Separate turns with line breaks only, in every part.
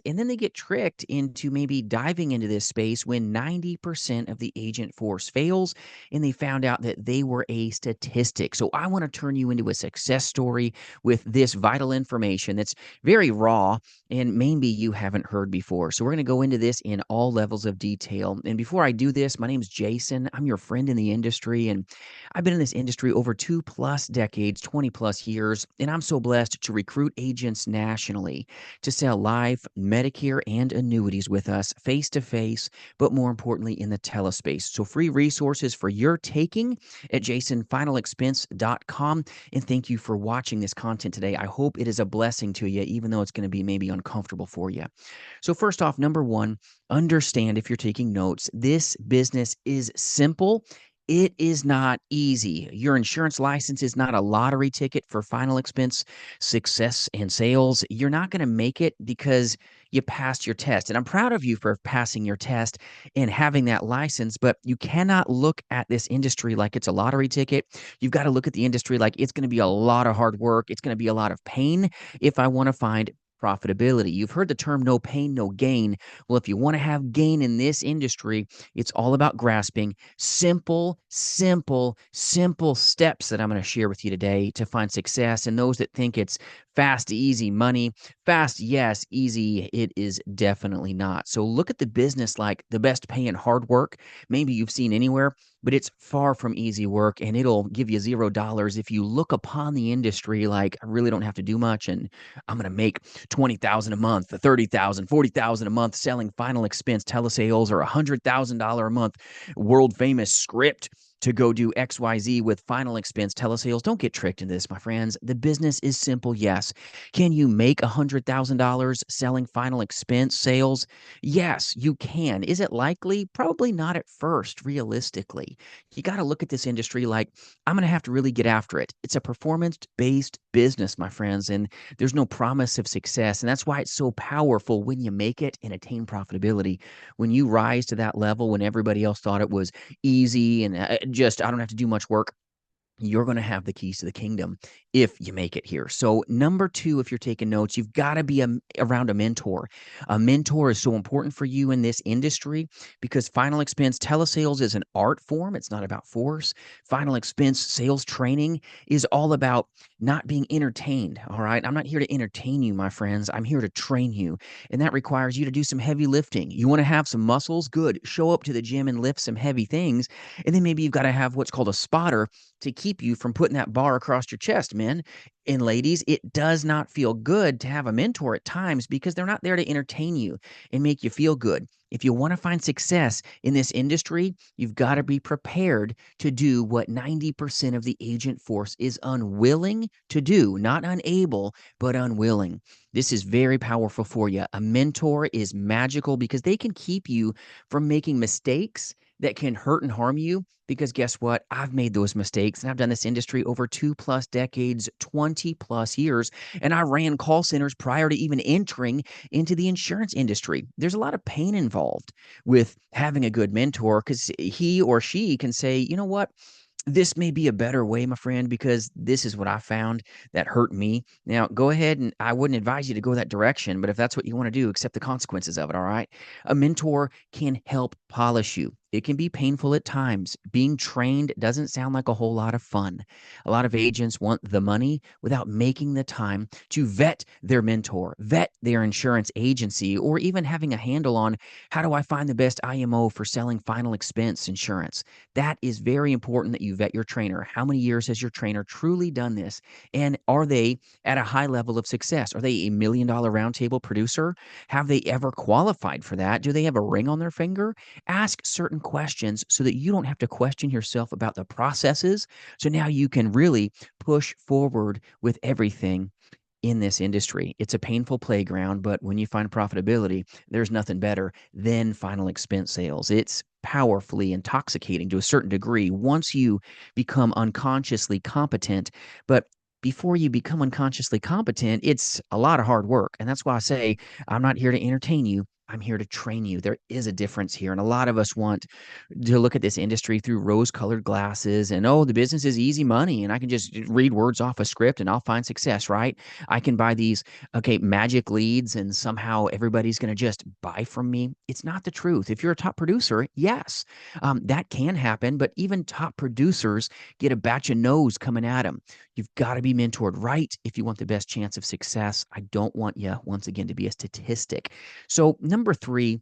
and then they get tricked into maybe diving into this space when 90% of the agent force fails and they found out that they were a statistic. So I want to turn you into a success story with this vital information that's very raw and maybe you haven't heard before. So we're going to go into this in all levels of detail. And before I do this, my name is Jason. I'm your friend in the industry, and I've been in this industry over 2+ decades, 20+ years, and I'm so blessed to recruit agents nationally to sell life, Medicare, and annuities with us face to face, but more importantly in the telespace. So free resources for your taking at jasonfinalexpense.com. And thank you for watching this content today. I hope it is a blessing to you, even though it's going to be maybe uncomfortable for you. So first off, number one, understand, if you're taking notes, this business is simple. It is not easy. Your insurance license is not a lottery ticket for final expense success and sales. You're not going to make it because you passed your test. And I'm proud of you for passing your test and having that license, but you cannot look at this industry like it's a lottery ticket. You've got to look at the industry like it's going to be a lot of hard work. It's going to be a lot of pain if I want to find profitability. You've heard the term no pain, no gain. Well, if you want to have gain in this industry, it's all about grasping simple steps that I'm going to share with you today to find success. And those that think it's fast, easy money, fast, yes, easy, it is definitely not. So look at the business like the best paying hard work maybe you've seen anywhere, but it's far from easy work and it'll give you $0 if you look upon the industry like I really don't have to do much and I'm going to make 20,000 a month, 30,000, 40,000 a month selling final expense telesales, or $100,000 a month world famous script to go do XYZ with final expense telesales. Don't get tricked into this, my friends. The business is simple, yes. Can you make $100,000 selling final expense sales? Yes, you can. Is it likely? Probably not at first, realistically. You got to look at this industry like I'm going to have to really get after it. It's a performance-based business, my friends, and there's no promise of success. And that's why it's so powerful when you make it and attain profitability. When you rise to that level, when everybody else thought it was easy and just, I don't have to do much work, you're going to have the keys to the kingdom if you make it here. So number two, if you're taking notes, you've got to be around a mentor. A mentor is so important for you in this industry because final expense telesales is an art form. It's not about force. Final expense sales training is all about not being entertained. All right. I'm not here to entertain you, my friends. I'm here to train you. And that requires you to do some heavy lifting. You want to have some muscles? Good. Show up to the gym and lift some heavy things. And then maybe you've got to have what's called a spotter to keep you from putting that bar across your chest, men and ladies. It does not feel good to have a mentor at times because they're not there to entertain you and make you feel good. If you want to find success in this industry, you've got to be prepared to do what 90% of the agent force is unwilling to do, not unable, but unwilling. This is very powerful for you. A mentor is magical because they can keep you from making mistakes that can hurt and harm you. Because guess what? I've made those mistakes and I've done this industry over 2+ decades, 20+ years, and I ran call centers prior to even entering into the insurance industry. There's a lot of pain involved with having a good mentor because he or she can say, you know what? This may be a better way, my friend, because this is what I found that hurt me. Now, go ahead, and I wouldn't advise you to go that direction, but if that's what you want to do, accept the consequences of it, all right? A mentor can help polish you. It can be painful at times. Being trained doesn't sound like a whole lot of fun. A lot of agents want the money without making the time to vet their mentor, vet their insurance agency, or even having a handle on how do I find the best IMO for selling final expense insurance. That is very important that you vet your trainer. How many years has your trainer truly done this? And are they at a high level of success? Are they a $1 million roundtable producer? Have they ever qualified for that? Do they have a ring on their finger? Ask certain questions so that you don't have to question yourself about the processes. So now you can really push forward with everything in this industry. It's a painful playground, but when you find profitability, there's nothing better than final expense sales. It's powerfully intoxicating to a certain degree once you become unconsciously competent. But before you become unconsciously competent, it's a lot of hard work. And that's why I say, I'm not here to entertain you. I'm here to train you. There is a difference here. And a lot of us want to look at this industry through rose colored glasses and, oh, the business is easy money. And I can just read words off a script and I'll find success, right? I can buy these, okay, magic leads and somehow everybody's going to just buy from me. It's not the truth. If you're a top producer, yes, that can happen. But even top producers get a batch of no's coming at them. You've got to be mentored right if you want the best chance of success. I don't want you, once again, to be a statistic. So, number three,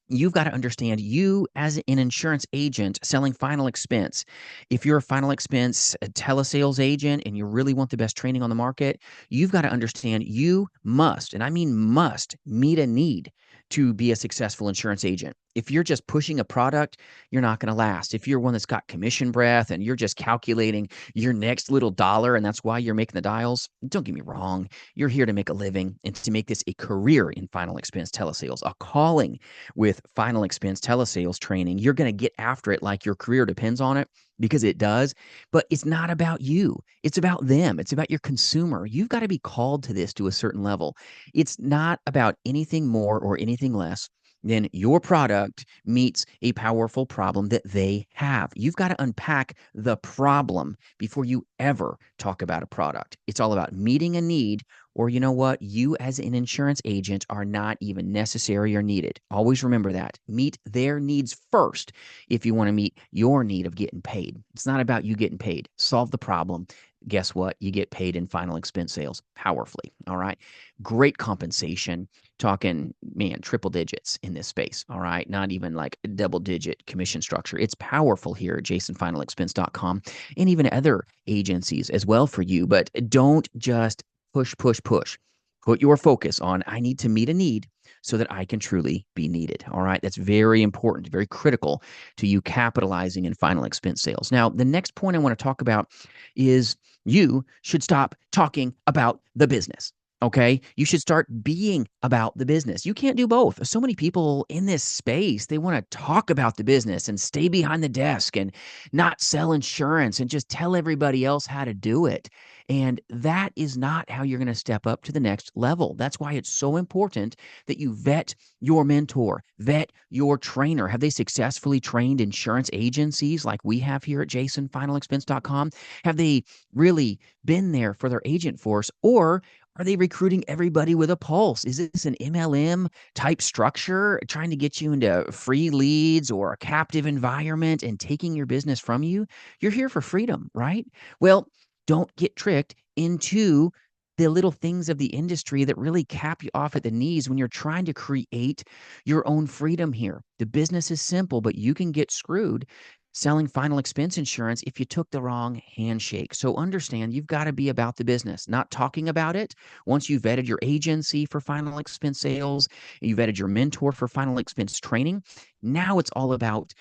you've got to understand you as an insurance agent selling final expense. If you're a final expense a telesales agent and you really want the best training on the market, you've got to understand you must, and I mean must, meet a need to be a successful insurance agent. If you're just pushing a product, you're not going to last. If you're one that's got commission breath and you're just calculating your next little dollar and that's why you're making the dials, don't get me wrong. You're here to make a living and to make this a career in final expense telesales, a calling with final expense telesales training. You're going to get after it like your career depends on it because it does. But it's not about you. It's about them. It's about your consumer. You've got to be called to this to a certain level. It's not about anything more or anything less than your product meets a powerful problem that they have. You've got to unpack the problem before you ever talk about a product. It's all about meeting a need, or you know what? You as an insurance agent are not even necessary or needed. Always remember that. Meet their needs first if you want to meet your need of getting paid. It's not about you getting paid. Solve the problem. Guess what? You get paid in final expense sales powerfully. All right. Great compensation. Talking, man, triple digits in this space. All right. Not even like a double digit commission structure. It's powerful here at jasonfinalexpense.com and even other agencies as well for you. But don't just push, push, push. Put your focus on, I need to meet a need so that I can truly be needed. All right. That's very important, very critical to you capitalizing in final expense sales. Now, the next point I want to talk about is you should stop talking about the business. Okay. You should start being about the business. You can't do both. So many people in this space, they want to talk about the business and stay behind the desk and not sell insurance and just tell everybody else how to do it. And that is not how you're going to step up to the next level. That's why it's so important that you vet your mentor, vet your trainer. Have they successfully trained insurance agencies like we have here at jasonfinalexpense.com? Have they really been there for their agent force? Or are they recruiting everybody with a pulse? Is this an MLM type structure trying to get you into free leads or a captive environment and taking your business from you? You're here for freedom, right? Well, don't get tricked into the little things of the industry that really cap you off at the knees when you're trying to create your own freedom here. The business is simple, but you can get screwed selling final expense insurance if you took the wrong handshake. So understand you've got to be about the business, not talking about it. Once you've vetted your agency for final expense sales, you vetted your mentor for final expense training, now it's all about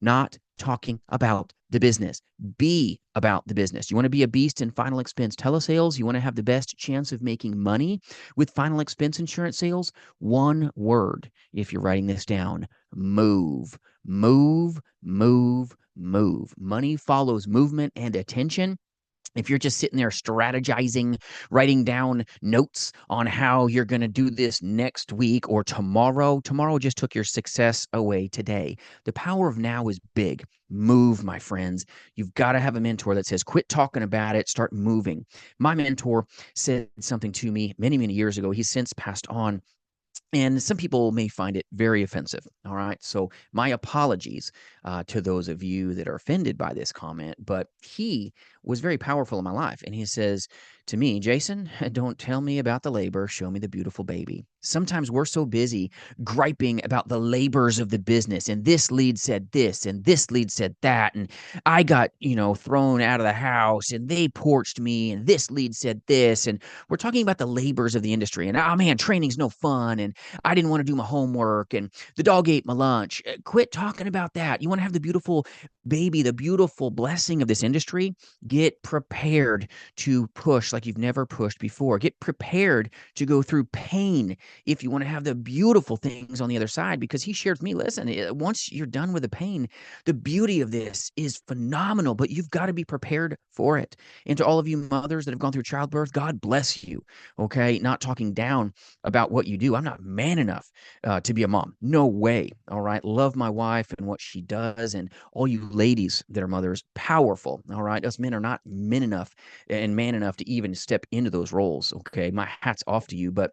not talking about the business. Be about the business. You want to be a beast in final expense telesales? You want to have the best chance of making money with final expense insurance sales? One word, if you're writing this down: move. Move, move, move. Money follows movement and attention. If you're just sitting there strategizing, writing down notes on how you're going to do this next week or tomorrow just took your success away today. The power of now is big. Move, my friends. You've got to have a mentor that says, quit talking about it, start moving. My mentor said something to me many, many years ago. He's since passed on. And some people may find it very offensive. All right. So, my apologies to those of you that are offended by this comment. But he was very powerful in my life. And he says to me, Jason, don't tell me about the labor. Show me the beautiful baby. Sometimes we're so busy griping about the labors of the business. And this lead said this, and this lead said that. And I got, thrown out of the house, and they porched me, and this lead said this. And we're talking about the labors of the industry. And oh man, training's no fun. And I didn't want to do my homework, and the dog ate my lunch. Quit talking about that. You want to have the beautiful baby, the beautiful blessing of this industry? Get prepared to push push like you've never pushed before. Get prepared to go through pain if you want to have the beautiful things on the other side, because he shared with me, listen, once you're done with the pain, the beauty of this is phenomenal, but you've got to be prepared for it. And to all of you mothers that have gone through childbirth, God bless you. Okay. Not talking down about what you do. I'm not man enough to be a mom. No way. All right. Love my wife and what she does. And all you ladies that are mothers, powerful. All right. Us men are not men enough and man enough to even step into those roles. Okay. My hat's off to you. But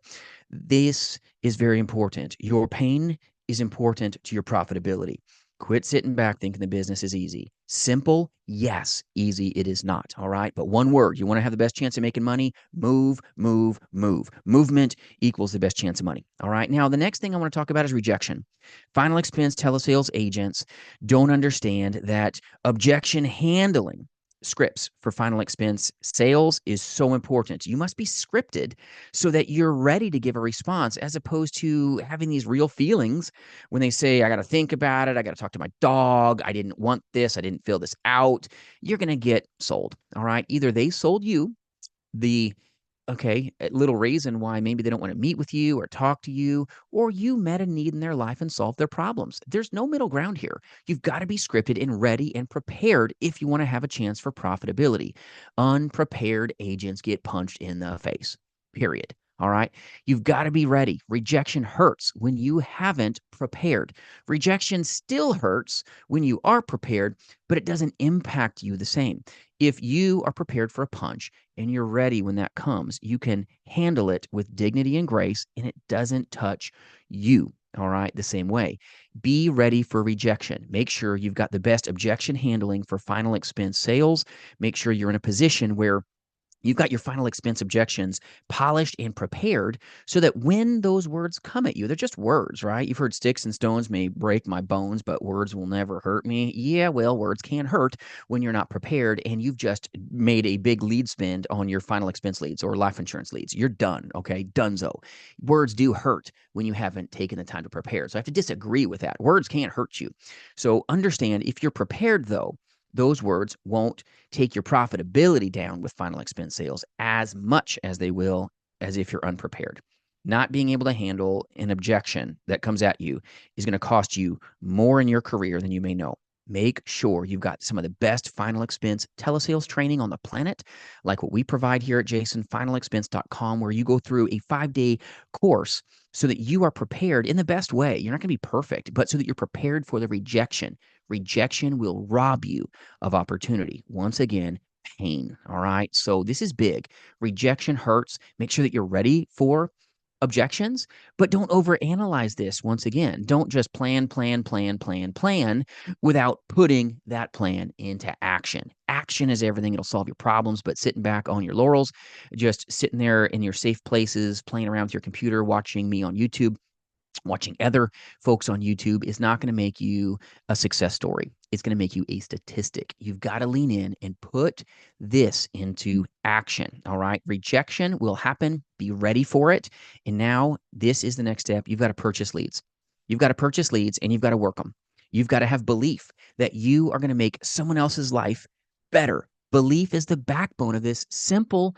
this is very important. Your pain is important to your profitability. Quit sitting back thinking the business is easy. Simple, yes. Easy, it is not. All right. But one word, you want to have the best chance of making money? Move, move, move. Movement equals the best chance of money. All right. Now, the next thing I want to talk about is rejection. Final expense telesales agents don't understand that objection handling scripts for final expense sales is so important. You must be scripted so that you're ready to give a response, as opposed to having these real feelings when they say, I got to think about it. I got to talk to my dog. I didn't want this. I didn't fill this out. You're going to get sold. All right. Either they sold you the little reason why maybe they don't want to meet with you or talk to you, or you met a need in their life and solved their problems. There's no middle ground here. You've got to be scripted and ready and prepared if you want to have a chance for profitability. Unprepared agents get punched in the face, period. All right. You've got to be ready. Rejection hurts when you haven't prepared. Rejection still hurts when you are prepared, but it doesn't impact you the same. If you are prepared for a punch and you're ready when that comes, you can handle it with dignity and grace, and it doesn't touch you. All right. The same way. Be ready for rejection. Make sure you've got the best objection handling for final expense sales. Make sure you're in a position where you've got your final expense objections polished and prepared, so that when those words come at you, they're just words, right? You've heard sticks and stones may break my bones, but words will never hurt me. Yeah, well, words can hurt when you're not prepared and you've just made a big lead spend on your final expense leads or life insurance leads. You're done, okay? Donezo. Words do hurt when you haven't taken the time to prepare. So I have to disagree with that. Words can't hurt you. So understand, if you're prepared, though, those words won't take your profitability down with final expense sales as much as they will as if you're unprepared. Not being able to handle an objection that comes at you is going to cost you more in your career than you may know. Make sure you've got some of the best final expense telesales training on the planet, like what we provide here at jasonfinalexpense.com, where you go through a 5-day course so that you are prepared in the best way. You're not going to be perfect, but so that you're prepared for the rejection. Rejection will rob you of opportunity. Once again, pain. All right. So this is big. Rejection hurts. Make sure that you're ready for objections, but don't overanalyze this. Once again, don't just plan without putting that plan into action. Action is everything. It'll solve your problems, but sitting back on your laurels, just sitting there in your safe places, playing around with your computer, watching me on YouTube, watching other folks on YouTube, is not going to make you a success story. It's going to make you a statistic. You've got to lean in and put this into action. All right. Rejection will happen. Be ready for it. And now this is the next step. You've got to purchase leads. You've got to purchase leads and you've got to work them. You've got to have belief that you are going to make someone else's life better. Belief is the backbone of this simple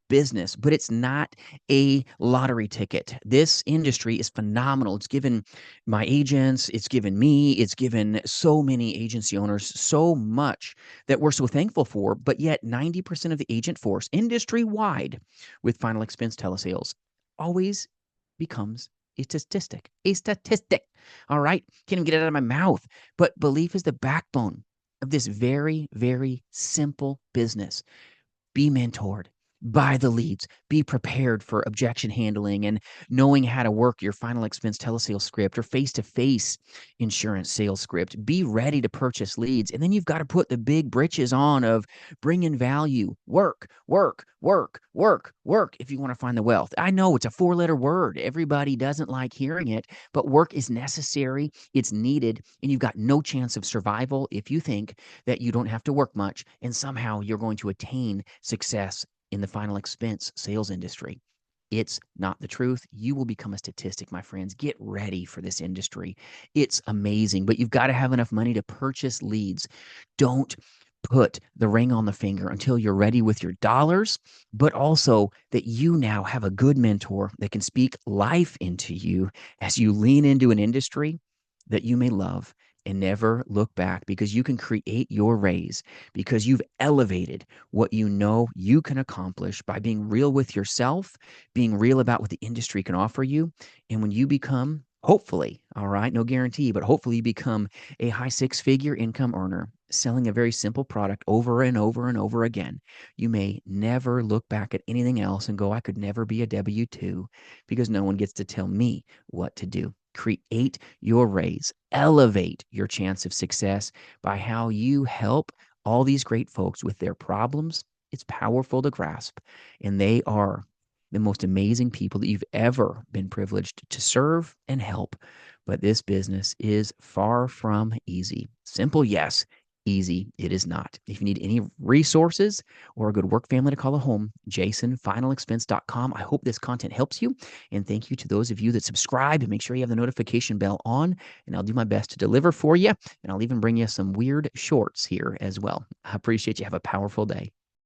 business, but it's not a lottery ticket. This industry is phenomenal. It's given my agents, it's given me, it's given so many agency owners so much that we're so thankful for, but yet 90% of the agent force industry-wide with final expense telesales always becomes a statistic. A statistic. All right? Can't even get it out of my mouth. But belief is the backbone of this very, very simple business. Be mentored, buy the leads, be prepared for objection handling and knowing how to work your final expense telesales script or face-to-face insurance sales script. Be ready to purchase leads. And then you've got to put the big britches on of bringing value, work if you want to find the wealth. I know it's a 4-letter word. Everybody doesn't like hearing it, but work is necessary. It's needed. And you've got no chance of survival if you think that you don't have to work much and somehow you're going to attain success in the final expense sales industry. It's not the truth. You will become a statistic, my friends. Get ready for this industry. It's amazing, but you've got to have enough money to purchase leads. Don't put the ring on the finger until you're ready with your dollars, but also that you now have a good mentor that can speak life into you as you lean into an industry that you may love and never look back because you can create your raise because you've elevated what you know you can accomplish by being real with yourself, being real about what the industry can offer you. And when you become, hopefully, all right, no guarantee, but hopefully you become a high six-figure income earner selling a very simple product over and over and over again, you may never look back at anything else and go, I could never be a W 2 because no one gets to tell me what to do. Create your raise, elevate your chance of success by how you help all these great folks with their problems. It's powerful to grasp, and they are the most amazing people that you've ever been privileged to serve and help. But this business is far from easy. Simple, yes. Easy, it is not. If you need any resources or a good work family to call a home, jasonfinalexpense.com. I hope this content helps you. And thank you to those of you that subscribe and make sure you have the notification bell on. And I'll do my best to deliver for you. And I'll even bring you some weird shorts here as well. I appreciate you. Have a powerful day.